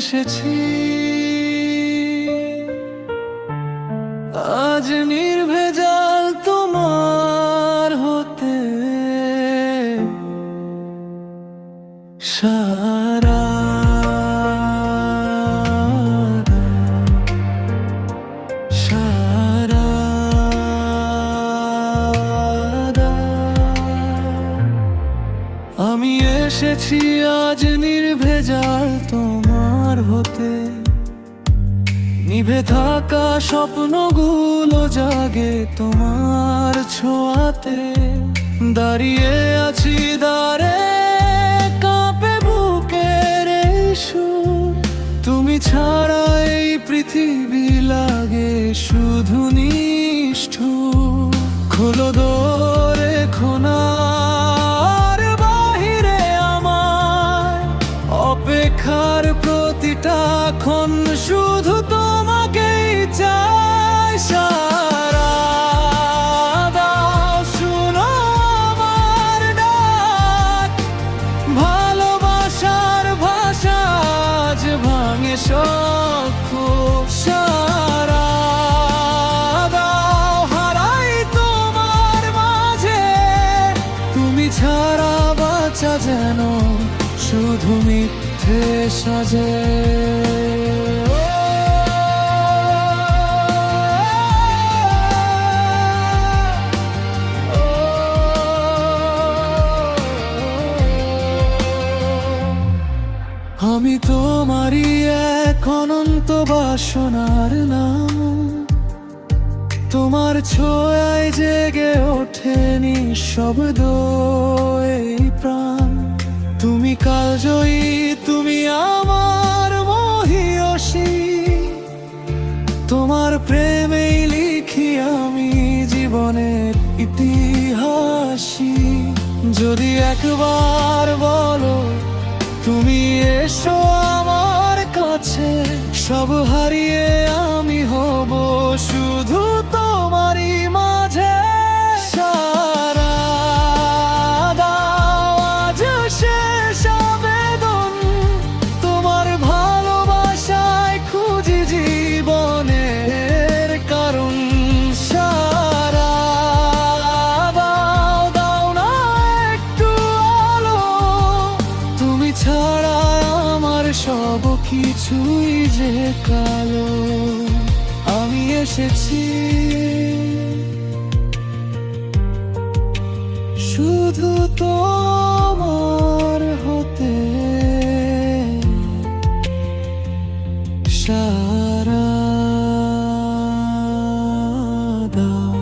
এসেছি আজ নির্ভেজাল তোমার হতে। সারা সারা আমি এসেছি আজ নির্ভেজাল তোমার হতে। নিভে থাকা স্বপ্নগুলো জাগে তোমার ছোঁয়াতে। দাঁড়িয়ে আছি দাঁড়ে কাঁপে বুকের এই সুর। তুমি ছাড়া এই পৃথিবী লাগে শুধু নিষ্ঠুর। খোলো দোরে খোনার বাহিরে আমার অপেক্ষার প্রতিটা ক্ষণ শুধু তোমাকেই চাই। সারা দাও শুনো আমার ডাক। ভালোবাসার ভাষা আজ ভাঙে সখ্য। সারা দাও হারাই তোমার মাঝে। তুমি ছাড়া বাঁচা যেন শুধু মিথ্যে সাজে। আমি তোমারই এক অনন্ত বাসনার নাম। তোমার ছোঁয়ায় জেগে ওঠে নিঃশব্দ এই প্রাণ। তুমি কালজয়ী তুমি আমার মহিয়সী। তোমার প্রেমেই লিখি আমি জীবনের ইতিহাসী। যদি একবার বলো তুমি এসো আমার কাছে, সব হারিয়ে আমি হব শুধু তোমারই মাঝে। সারা দাও আজ শেষ আবেদন। তোমার ভালোবাসায় খুঁজি জীবনের কারণ। সারা দাও দাও না একটু আলো। তুমি ছাড়া আমার সব কিছুই যে কালো। আমি এসেছি শুধু তোমার হতে। সারা দাও।